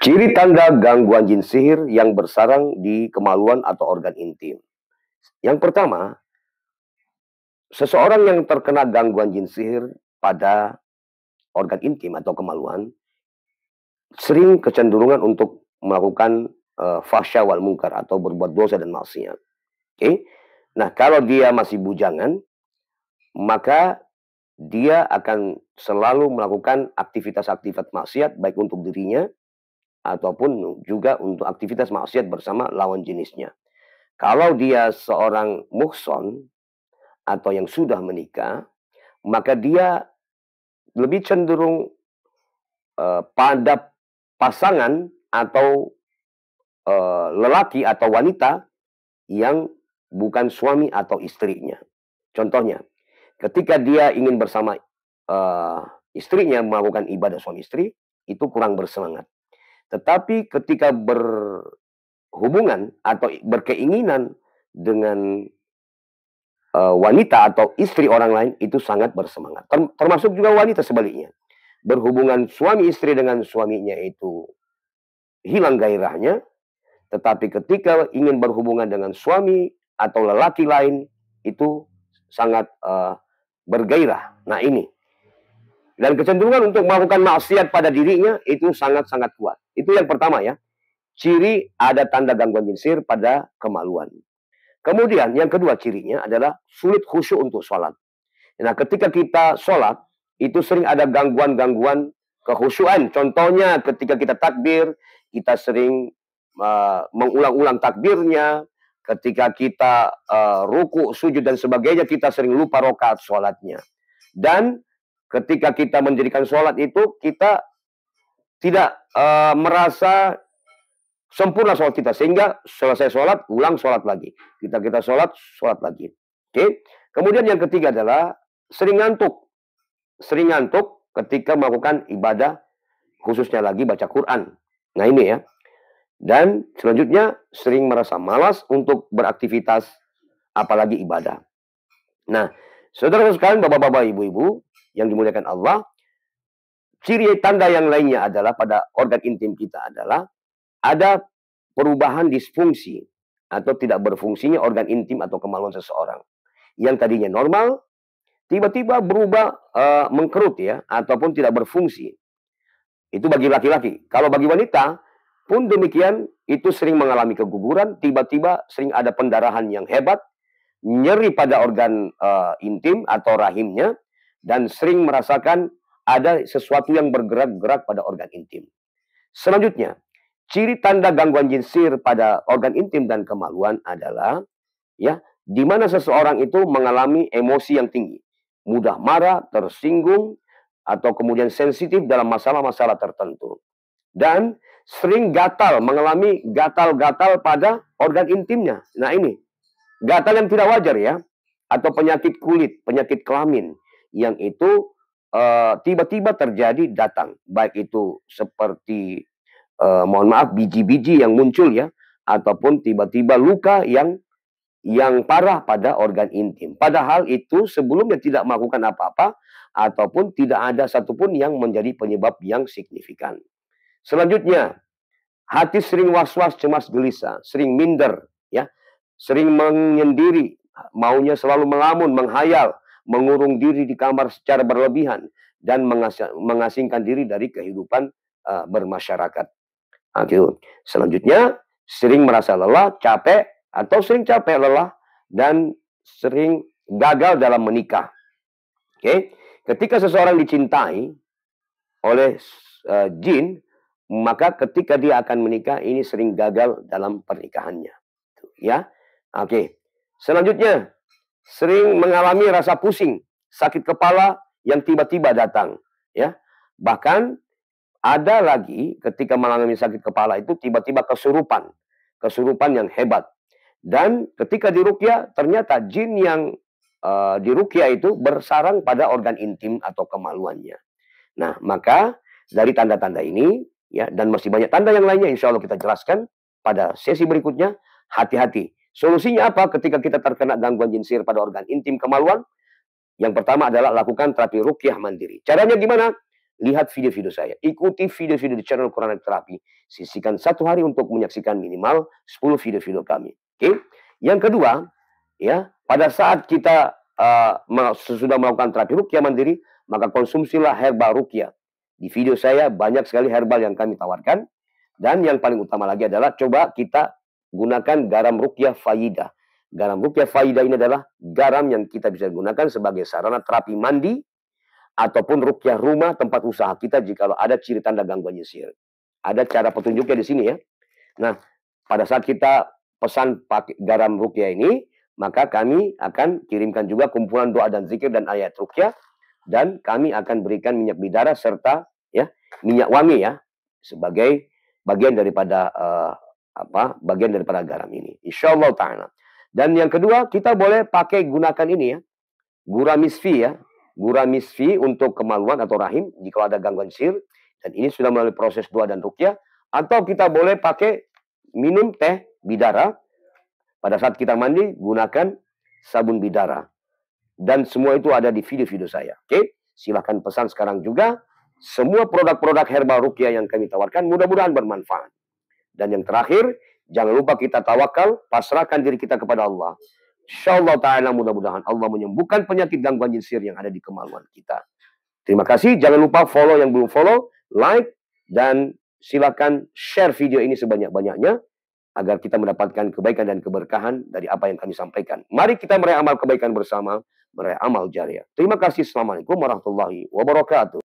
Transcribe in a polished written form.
Ciri tanda gangguan jin sihir yang bersarang di kemaluan atau organ intim. Yang pertama, seseorang yang terkena gangguan jin sihir pada organ intim atau kemaluan sering kecenderungan untuk melakukan fahsya wal munkar atau berbuat dosa dan maksiat. Oke. Nah, kalau dia masih bujangan, maka dia akan selalu melakukan aktivitas-aktivitas maksiat baik untuk dirinya ataupun juga untuk aktivitas maksiat bersama lawan jenisnya. Kalau dia seorang muhson atau yang sudah menikah, maka dia lebih cenderung pada pasangan atau lelaki atau wanita yang bukan suami atau istrinya. Contohnya, ketika dia ingin bersama istrinya melakukan ibadah suami istri, itu kurang bersemangat. Tetapi ketika berhubungan atau berkeinginan dengan wanita atau istri orang lain, itu sangat bersemangat. Termasuk juga wanita sebaliknya. Berhubungan suami istri dengan suaminya itu hilang gairahnya, tetapi ketika ingin berhubungan dengan suami atau lelaki lain, itu sangat bergairah. Nah ini. Dan kecenderungan untuk melakukan maksiat pada dirinya itu sangat-sangat kuat. Itu yang pertama ya. Ciri ada tanda gangguan jin sihir pada kemaluan. Kemudian yang kedua cirinya adalah sulit khusyuk untuk sholat. Nah ketika kita sholat, itu sering ada gangguan-gangguan kekhusyuan. Contohnya ketika kita takbir, kita sering mengulang-ulang takbirnya. Ketika kita ruku, sujud dan sebagainya, kita sering lupa rakaat sholatnya. Dan ketika kita mendirikan sholat itu, kita tidak merasa sempurna sholat kita. Sehingga selesai sholat, ulang sholat lagi. Kita sholat, sholat lagi. Oke. Kemudian yang ketiga adalah sering ngantuk. Sering ngantuk ketika melakukan ibadah, khususnya lagi baca Quran. Nah ini ya. Dan selanjutnya sering merasa malas untuk beraktivitas, apalagi ibadah. Nah, saudara sekalian, bapak-bapak, ibu-ibu yang dimuliakan Allah, ciri tanda yang lainnya adalah pada organ intim kita adalah ada perubahan disfungsi atau tidak berfungsinya organ intim atau kemaluan seseorang. Yang tadinya normal, tiba-tiba berubah mengkerut ya, ataupun tidak berfungsi. Itu bagi laki-laki. Kalau bagi wanita pun demikian, itu sering mengalami keguguran, tiba-tiba sering ada pendarahan yang hebat, nyeri pada organ intim atau rahimnya, dan sering merasakan ada sesuatu yang bergerak-gerak pada organ intim. Selanjutnya, ciri tanda gangguan jin sihir pada organ intim dan kemaluan adalah ya, di mana seseorang itu mengalami emosi yang tinggi, mudah marah, tersinggung, atau kemudian sensitif dalam masalah-masalah tertentu. Dan sering gatal, mengalami gatal-gatal pada organ intimnya. Nah ini, gatal yang tidak wajar ya, atau penyakit kulit, penyakit kelamin, yang itu tiba-tiba terjadi datang. Baik itu seperti, mohon maaf, biji-biji yang muncul ya, ataupun tiba-tiba luka yang parah pada organ intim. Padahal itu sebelumnya tidak melakukan apa-apa, ataupun tidak ada satupun yang menjadi penyebab yang signifikan. Selanjutnya, hati sering was-was, cemas, gelisah, sering minder, ya, sering menyendiri, maunya selalu melamun, menghayal, mengurung diri di kamar secara berlebihan, dan mengasingkan diri dari kehidupan bermasyarakat. Selanjutnya, sering merasa lelah, capek, atau sering capek, lelah, dan sering gagal dalam menikah. Oke, ketika seseorang dicintai oleh jin, maka ketika dia akan menikah ini sering gagal dalam pernikahannya. Ya, oke. Selanjutnya, sering mengalami rasa pusing, sakit kepala yang tiba-tiba datang. Ya, bahkan ada lagi ketika mengalami sakit kepala itu tiba-tiba kesurupan yang hebat. Dan ketika diruqyah ternyata jin yang diruqyah itu bersarang pada organ intim atau kemaluannya. Nah, maka dari tanda-tanda ini ya, dan masih banyak tanda yang lainnya, insya Allah kita jelaskan pada sesi berikutnya. Hati-hati. Solusinya apa ketika kita terkena gangguan jin sihir pada organ intim kemaluan? Yang pertama adalah lakukan terapi ruqyah mandiri. Caranya gimana? lihat video-video saya. Ikuti video-video di channel Quranic Terapi. Sisihkan 1 hari untuk menyaksikan minimal 10 video-video kami. Oke? Yang kedua, ya, pada saat kita sudah melakukan terapi ruqyah mandiri, maka konsumsilah herbal ruqyah. Di video saya banyak sekali herbal yang kami tawarkan. Dan yang paling utama lagi adalah coba kita gunakan garam ruqyah faidah. Garam ruqyah faidah ini adalah garam yang kita bisa gunakan sebagai sarana terapi mandi ataupun ruqyah rumah tempat usaha kita jika ada ciri tanda gangguan sihir. Ada cara petunjuknya di sini ya. Nah, pada saat kita pesan pakai garam ruqyah ini, maka kami akan kirimkan juga kumpulan doa dan zikir dan ayat ruqyah, dan kami akan berikan minyak bidara serta ya minyak wangi ya sebagai bagian daripada bagian daripada garam ini. Insyaallah taala. Dan yang kedua, kita boleh pakai gunakan ini ya. Gura misfi ya. Gura misfi untuk kemaluan atau rahim jika ada gangguan sihir, dan ini sudah melalui proses doa dan ruqyah. Atau kita boleh pakai minum teh bidara. Pada saat kita mandi, gunakan sabun bidara. Dan semua itu ada di video-video saya. Oke? Silahkan pesan sekarang juga. Semua produk-produk herbal ruqyah yang kami tawarkan mudah-mudahan bermanfaat. Dan yang terakhir, jangan lupa kita tawakal, pasrahkan diri kita kepada Allah. Insyaallah ta'ala mudah-mudahan Allah menyembuhkan penyakit gangguan jin sihir yang ada di kemaluan kita. Terima kasih. Jangan lupa follow yang belum follow, like, dan silakan share video ini sebanyak-banyaknya agar kita mendapatkan kebaikan dan keberkahan dari apa yang kami sampaikan. Mari kita meraih amal kebaikan bersama, meraih amal jariah. Terima kasih. Assalamualaikum warahmatullahi wabarakatuh.